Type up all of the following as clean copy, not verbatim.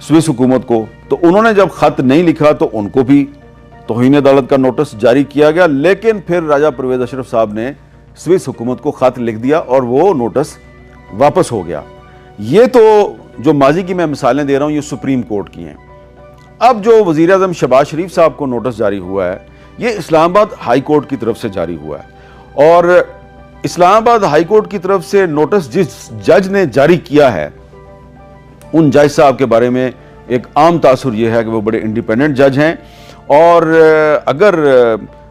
Swiss حکومت کو، تو انہوں نے جب خط نہیں لکھا تو ان کو بھی توہین عدالت کا نوٹس جاری کیا گیا، لیکن پھر راجہ پرویز اشرف صاحب نے سوئس حکومت کو خط لکھ دیا اور وہ نوٹس واپس ہو گیا۔ یہ تو جو ماضی کی میں مثالیں دے رہا ہوں یہ سپریم کورٹ کی ہیں۔ اب جو وزیر اعظم شہباز شریف صاحب کو نوٹس جاری ہوا ہے یہ اسلام آباد ہائی کورٹ کی طرف سے جاری ہوا ہے، اور اسلام آباد ہائی کورٹ کی طرف سے نوٹس جس جج نے جاری کیا ہے ان جج صاحب کے بارے میں ایک عام تاثر یہ ہے کہ وہ بڑے انڈیپینڈنٹ جج ہیں، اور اگر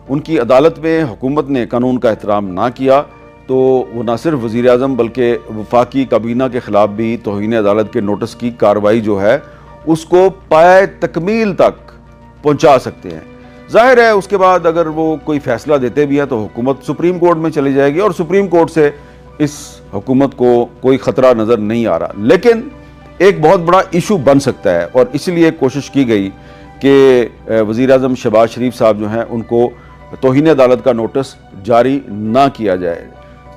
ان کی عدالت میں حکومت نے قانون کا احترام نہ کیا تو وہ نہ صرف وزیر اعظم بلکہ وفاقی کابینہ کے خلاف بھی توہین عدالت کے نوٹس کی کارروائی جو ہے اس کو پائے تکمیل تک پہنچا سکتے ہیں۔ ظاہر ہے اس کے بعد اگر وہ کوئی فیصلہ دیتے بھی ہیں تو حکومت سپریم کورٹ میں چلی جائے گی، اور سپریم کورٹ سے اس حکومت کو کوئی خطرہ نظر نہیں آ رہا، لیکن ایک بہت بڑا ایشو بن سکتا ہے، اور اسی لیے کوشش کی گئی کہ وزیر اعظم شہباز شریف صاحب جو ہیں ان کو توہین عدالت کا نوٹس جاری نہ کیا جائے۔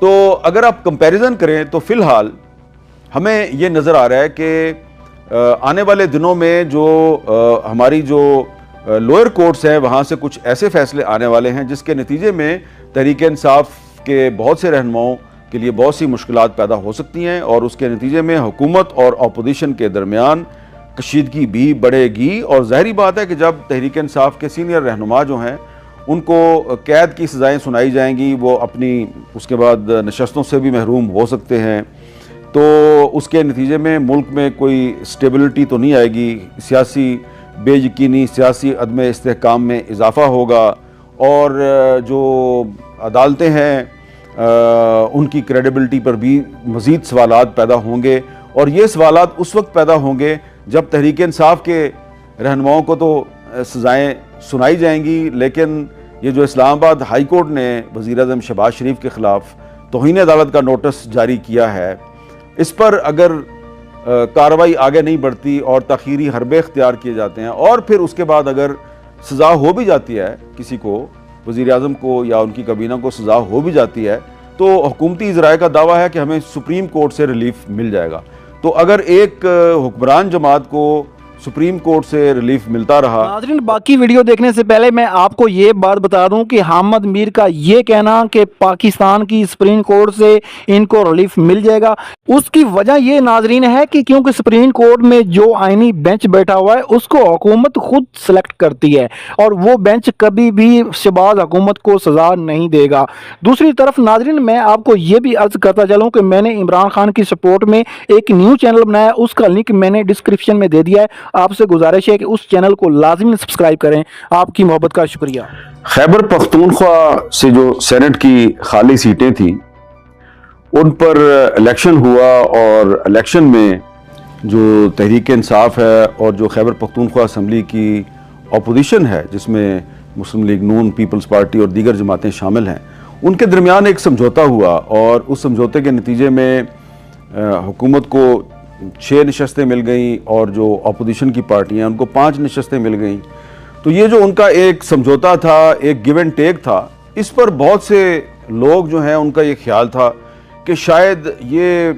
تو اگر آپ کمپیریزن کریں تو فی الحال ہمیں یہ نظر آ رہا ہے کہ آنے والے دنوں میں جو ہماری جو لوئر کورٹس ہیں وہاں سے کچھ ایسے فیصلے آنے والے ہیں جس کے نتیجے میں تحریک انصاف کے بہت سے رہنماؤں کے لیے بہت سی مشکلات پیدا ہو سکتی ہیں، اور اس کے نتیجے میں حکومت اور اپوزیشن کے درمیان کشیدگی بھی بڑھے گی۔ اور ظاہری بات ہے کہ جب تحریک انصاف کے سینئر رہنما جو ہیں ان کو قید کی سزائیں سنائی جائیں گی، وہ اپنی اس کے بعد نشستوں سے بھی محروم ہو سکتے ہیں، تو اس کے نتیجے میں ملک میں کوئی سٹیبلٹی تو نہیں آئے گی، سیاسی بے یقینی، سیاسی عدم استحکام میں اضافہ ہوگا، اور جو عدالتیں ہیں ان کی کریڈیبلٹی پر بھی مزید سوالات پیدا ہوں گے، اور یہ سوالات اس وقت پیدا ہوں گے جب تحریک انصاف کے رہنماؤں کو تو سزائیں سنائی جائیں گی، لیکن یہ جو اسلام آباد ہائی کورٹ نے وزیر اعظم شہباز شریف کے خلاف توہین عدالت کا نوٹس جاری کیا ہے، اس پر اگر کارروائی آگے نہیں بڑھتی اور تاخیری حربے اختیار کیے جاتے ہیں، اور پھر اس کے بعد اگر سزا ہو بھی جاتی ہے کسی کو، وزیر اعظم کو یا ان کی کابینہ کو سزا ہو بھی جاتی ہے، تو حکومتی ذرائع کا دعویٰ ہے کہ ہمیں سپریم کورٹ سے ریلیف مل جائے گا۔ تو اگر ایک حکمران جماعت کو سپریم کورٹ سے ریلیف ملتا رہا۔ ناظرین باقی ویڈیو دیکھنے سے پہلے میں آپ کو یہ بات بتا دوں کہ حامد میر کا یہ کہنا کہ پاکستان کی سپریم کورٹ سے ان کو ریلیف مل جائے گا، اس کی وجہ یہ ناظرین ہے کہ کیونکہ سپریم کورٹ میں جو آئینی بینچ بیٹھا ہوا ہے اس کو حکومت خود سلیکٹ کرتی ہے، اور وہ بینچ کبھی بھی شہباز حکومت کو سزا نہیں دے گا۔ دوسری طرف ناظرین میں آپ کو یہ بھی عرض کرتا چلوں کہ میں نے عمران خان کی سپورٹ میں ایک نیو چینل بنایا، اس کا لنک میں نے ڈسکرپشن میں دے دیا ہے، آپ سے گزارش ہے کہ اس چینل کو لازمی سبسکرائب کریں۔ آپ کی محبت کا شکریہ۔ خیبر پختونخوا سے جو سینٹ کی خالی سیٹیں تھیں ان پر الیکشن ہوا، اور الیکشن میں جو تحریک انصاف ہے اور جو خیبر پختونخوا اسمبلی کی اپوزیشن ہے جس میں مسلم لیگ نون، پیپلز پارٹی اور دیگر جماعتیں شامل ہیں، ان کے درمیان ایک سمجھوتا ہوا، اور اس سمجھوتے کے نتیجے میں حکومت کو 6 نشستیں مل گئیں اور جو اپوزیشن کی پارٹیاں ان کو 5 نشستیں مل گئیں۔ تو یہ جو ان کا ایک سمجھوتا تھا، ایک گیو اینڈ ٹیک تھا، اس پر بہت سے لوگ جو ہیں ان کا یہ خیال تھا کہ شاید یہ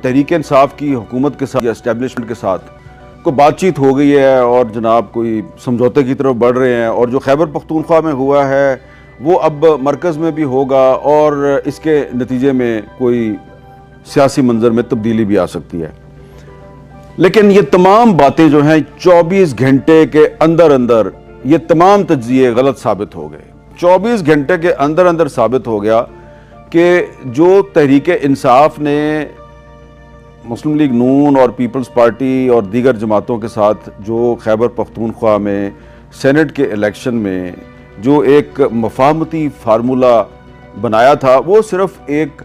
تحریک انصاف کی حکومت کے ساتھ یا اسٹیبلشمنٹ کے ساتھ کو بات چیت ہو گئی ہے اور جناب کوئی سمجھوتے کی طرف بڑھ رہے ہیں، اور جو خیبر پختونخوا میں ہوا ہے وہ اب مرکز میں بھی ہوگا، اور اس کے نتیجے میں کوئی سیاسی منظر میں تبدیلی بھی آ سکتی ہے۔ لیکن یہ تمام باتیں جو ہیں 24 گھنٹے کے اندر اندر یہ تمام تجزیے غلط ثابت ہو گئے۔ 24 گھنٹے کے اندر اندر ثابت ہو گیا کہ جو تحریک انصاف نے مسلم لیگ نون اور پیپلز پارٹی اور دیگر جماعتوں کے ساتھ جو خیبر پختونخوا میں سینٹ کے الیکشن میں جو ایک مفاہمتی فارمولہ بنایا تھا، وہ صرف ایک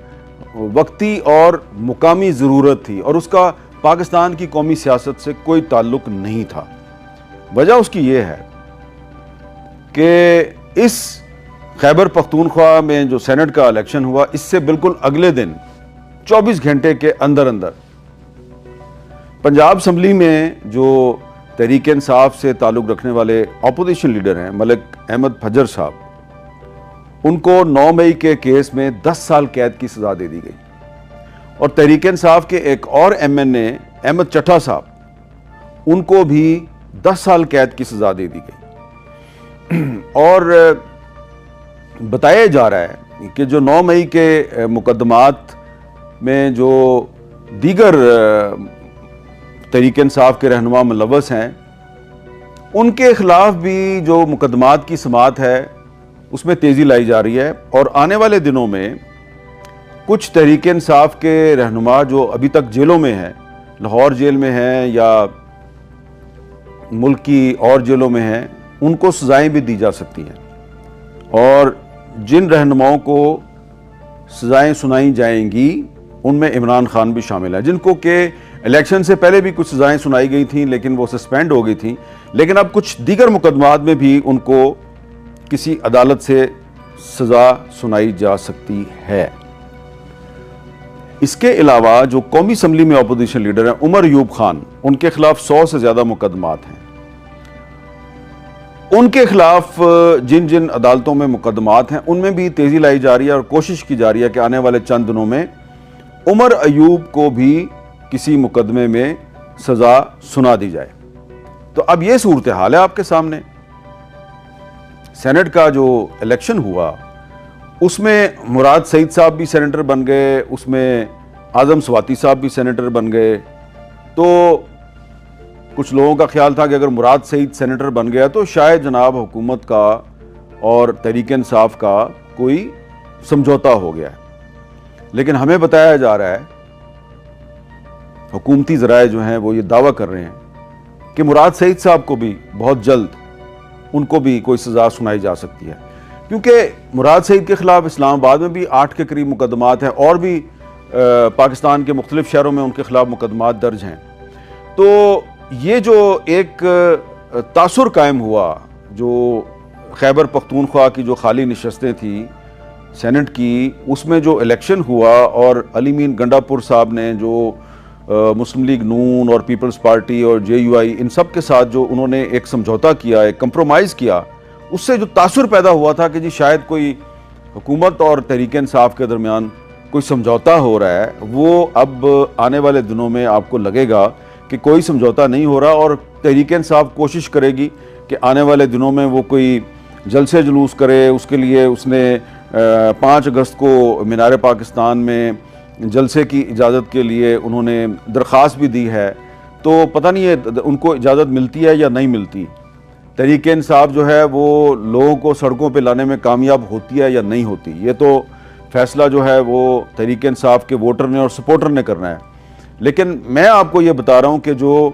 وقتی اور مقامی ضرورت تھی، اور اس کا پاکستان کی قومی سیاست سے کوئی تعلق نہیں تھا۔ وجہ اس کی یہ ہے کہ اس خیبر پختونخوا میں جو سینٹ کا الیکشن ہوا، اس سے بالکل اگلے دن 24 گھنٹے کے اندر اندر پنجاب اسمبلی میں جو تحریک انصاف سے تعلق رکھنے والے اپوزیشن لیڈر ہیں ملک احمد پھجر صاحب، ان کو 9 مئی کے کیس میں 10 سال قید کی سزا دے دی گئی، اور تحریک انصاف کے ایک اور ایم این اے احمد چٹھا صاحب، ان کو بھی 10 سال قید کی سزا دے دی گئی، اور بتایا جا رہا ہے کہ جو 9 مئی کے مقدمات میں جو دیگر تحریک انصاف کے رہنما ملوث ہیں، ان کے خلاف بھی جو مقدمات کی سماعت ہے اس میں تیزی لائی جا رہی ہے، اور آنے والے دنوں میں کچھ تحریک انصاف کے رہنما جو ابھی تک جیلوں میں ہیں، لاہور جیل میں ہیں یا ملک کی اور جیلوں میں ہیں، ان کو سزائیں بھی دی جا سکتی ہیں، اور جن رہنماؤں کو سزائیں سنائی جائیں گی ان میں عمران خان بھی شامل ہے، جن کو کہ الیکشن سے پہلے بھی کچھ سزائیں سنائی گئی تھیں لیکن وہ سسپینڈ ہو گئی تھیں، لیکن اب کچھ دیگر مقدمات میں بھی ان کو کسی عدالت سے سزا سنائی جا سکتی ہے۔ اس کے علاوہ جو قومی اسمبلی میں اپوزیشن لیڈر ہیں عمر ایوب خان، ان کے خلاف 100 سے زیادہ مقدمات ہیں۔ ان کے خلاف جن جن عدالتوں میں مقدمات ہیں ان میں بھی تیزی لائی جا رہی ہے، اور کوشش کی جا رہی ہے کہ آنے والے چند دنوں میں عمر ایوب کو بھی کسی مقدمے میں سزا سنا دی جائے۔ تو اب یہ صورتحال ہے آپ کے سامنے۔ سینٹ کا جو الیکشن ہوا اس میں مراد سعید صاحب بھی سینیٹر بن گئے، اس میں اعظم سواتی صاحب بھی سینیٹر بن گئے، تو کچھ لوگوں کا خیال تھا کہ اگر مراد سعید سینیٹر بن گیا تو شاید جناب حکومت کا اور تحریک انصاف کا کوئی سمجھوتا ہو گیا ہے، لیکن ہمیں بتایا جا رہا ہے، حکومتی ذرائع جو ہیں وہ یہ دعویٰ کر رہے ہیں کہ مراد سعید صاحب کو بھی بہت جلد ان کو بھی کوئی سزا سنائی جا سکتی ہے، کیونکہ مراد سعید کے خلاف اسلام آباد میں بھی 8 کے قریب مقدمات ہیں، اور بھی پاکستان کے مختلف شہروں میں ان کے خلاف مقدمات درج ہیں۔ تو یہ جو ایک تاثر قائم ہوا، جو خیبر پختونخوا کی جو خالی نشستیں تھیں سینٹ کی، اس میں جو الیکشن ہوا اور علی مین گنڈا پور صاحب نے جو مسلم لیگ نون اور پیپلز پارٹی اور جے یو آئی ان سب کے ساتھ جو انہوں نے ایک سمجھوتا کیا، ایک کمپرومائز کیا، اس سے جو تاثر پیدا ہوا تھا کہ جی شاید کوئی حکومت اور تحریک انصاف کے درمیان کوئی سمجھوتا ہو رہا ہے، وہ اب آنے والے دنوں میں آپ کو لگے گا کہ کوئی سمجھوتا نہیں ہو رہا، اور تحریک انصاف کوشش کرے گی کہ آنے والے دنوں میں وہ کوئی جلسے جلوس کرے۔ اس کے لیے اس نے 5 اگست کو مینار پاکستان میں جلسے کی اجازت کے لیے انہوں نے درخواست بھی دی ہے، تو پتہ نہیں ہے ان کو اجازت ملتی ہے یا نہیں ملتی۔ تحریک انصاف جو ہے وہ لوگوں کو سڑکوں پہ لانے میں کامیاب ہوتی ہے یا نہیں ہوتی، یہ تو فیصلہ جو ہے وہ تحریک انصاف کے ووٹر نے اور سپورٹر نے کرنا ہے۔ لیکن میں آپ کو یہ بتا رہا ہوں کہ جو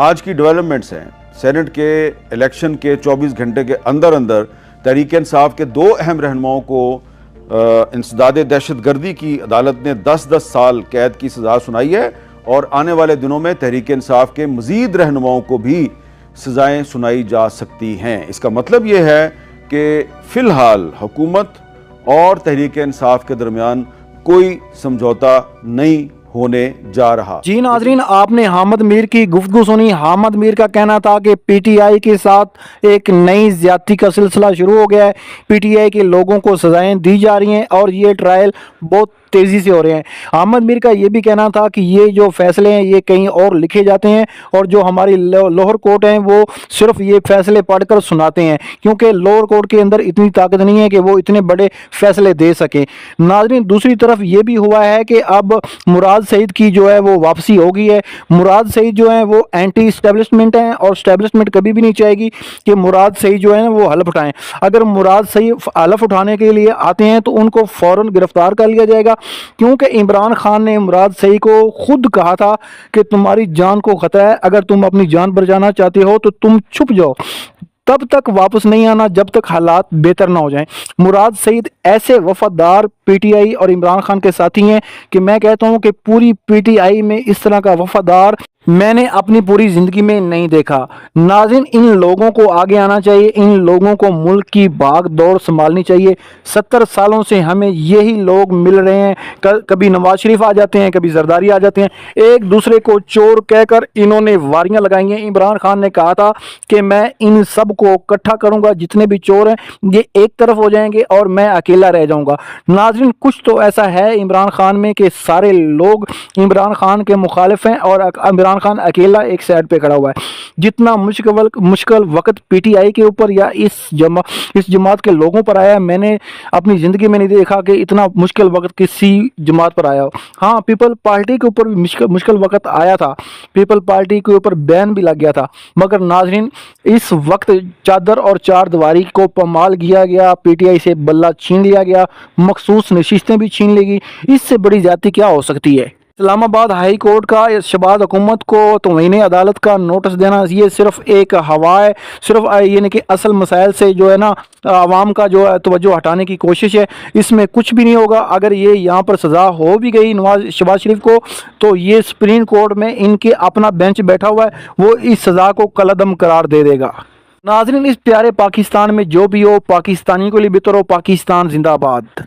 آج کی ڈیولپمنٹس ہیں، سینٹ کے الیکشن کے 24 گھنٹے کے اندر اندر تحریک انصاف کے 2 اہم رہنماؤں کو انسداد دہشت گردی کی عدالت نے 10 سال قید کی سزا سنائی ہے، اور آنے والے دنوں میں تحریک انصاف کے مزید رہنماؤں کو بھی سزائیں سنائی جا سکتی ہیں۔ اس کا مطلب یہ ہے کہ فی الحال حکومت اور تحریک انصاف کے درمیان کوئی سمجھوتا نہیں ہونے جا رہا۔ جی ناظرین، آپ نے حامد میر کی گفتگو سنی۔ حامد میر کا کہنا تھا کہ پی ٹی آئی کے ساتھ ایک نئی زیادتی کا سلسلہ شروع ہو گیا ہے، پی ٹی آئی کے لوگوں کو سزائیں دی جا رہی ہیں اور یہ ٹرائل بہت تیزی سے ہو رہے ہیں۔ حامد میر کا یہ بھی کہنا تھا کہ یہ جو فیصلے ہیں یہ کہیں اور لکھے جاتے ہیں، اور جو ہماری لوور کورٹ ہیں وہ صرف یہ فیصلے پڑھ کر سناتے ہیں، کیونکہ لوور کورٹ کے اندر اتنی طاقت نہیں ہے کہ وہ اتنے بڑے فیصلے دے سکیں۔ ناظرین، دوسری طرف یہ بھی ہوا ہے کہ اب مراد سعید کی جو ہے وہ واپسی ہو گئی ہے۔ مراد سعید جو ہیں وہ اینٹی اسٹیبلشمنٹ ہیں، اور اسٹیبلشمنٹ کبھی بھی نہیں چاہے گی کہ مراد سعید جو ہے نا وہ حلف اٹھائیں۔ اگر مراد سعید حلف اٹھانے کے لیے آتے ہیں تو ان کو فوراً گرفتار کر لیا جائے گا، کیونکہ عمران خان نے مراد سعید کو خود کہا تھا کہ تمہاری جان کو خطرہ ہے، اگر تم اپنی جان بچانا چاہتے ہو تو تم چھپ جاؤ، تب تک واپس نہیں آنا جب تک حالات بہتر نہ ہو جائیں۔ مراد سعید ایسے وفادار پی ٹی آئی اور عمران خان کے ساتھی ہیں کہ میں کہتا ہوں کہ پوری پی ٹی آئی میں اس طرح کا وفادار میں نے اپنی پوری زندگی میں نہیں دیکھا۔ ناظرین، ان لوگوں کو آگے آنا چاہیے، ان لوگوں کو ملک کی بھاگ دوڑ سنبھالنی چاہیے۔ 70 سالوں سے ہمیں یہی لوگ مل رہے ہیں، کبھی نواز شریف آ جاتے ہیں، کبھی زرداری آ جاتے ہیں، ایک دوسرے کو چور کہہ کر انہوں نے واریاں لگائی ہیں۔ عمران خان نے کہا تھا کہ میں ان سب کو اکٹھا کروں گا، جتنے بھی چور ہیں یہ ایک طرف ہو جائیں گے اور میں اکیلا رہ جاؤں گا۔ ناظرین، کچھ تو ایسا ہے عمران خان میں کہ سارے لوگ عمران خان کے مخالف ہیں اور عمران عمران خان اکیلا ایک سائڈ پہ کھڑا ہوا ہے. جتنا مشکل وقت پی ٹی آئی کے اوپر یا اس جماعت کے لوگوں پر آیا ہے، میں نے اپنی زندگی میں نہیں دیکھا کہ اتنا مشکل وقت کسی جماعت پر آیا ہو. ہاں، پیپل پارٹی کے اوپر بھی مشکل وقت آیا تھا، پیپل پارٹی کے اوپر بین بھی لگ گیا تھا، مگر ناظرین اس وقت چادر اور چار دیواری کو پامال کیا گیا، پی ٹی آئی سے بلہ چھین لیا گیا، مخصوص نشستیں بھی چھین لے گی. اس سے بڑی زیادتی کیا ہو سکتی ہے؟ اسلام آباد ہائی کورٹ کا شہباز حکومت کو توہین عدالت کا نوٹس دینا یہ صرف ایک ہوا ہے، صرف یعنی کہ اصل مسائل سے جو ہے نا عوام کا جو ہے توجہ ہٹانے کی کوشش ہے. اس میں کچھ بھی نہیں ہوگا. اگر یہ یہاں پر سزا ہو بھی گئی شہباز شریف کو، تو یہ سپریم کورٹ میں ان کے اپنا بینچ بیٹھا ہوا ہے، وہ اس سزا کو کالعدم قرار دے دے گا. ناظرین، اس پیارے پاکستان میں جو بھی ہو، پاکستانی کو لیے بہتر ہو. پاکستان زندہ باد.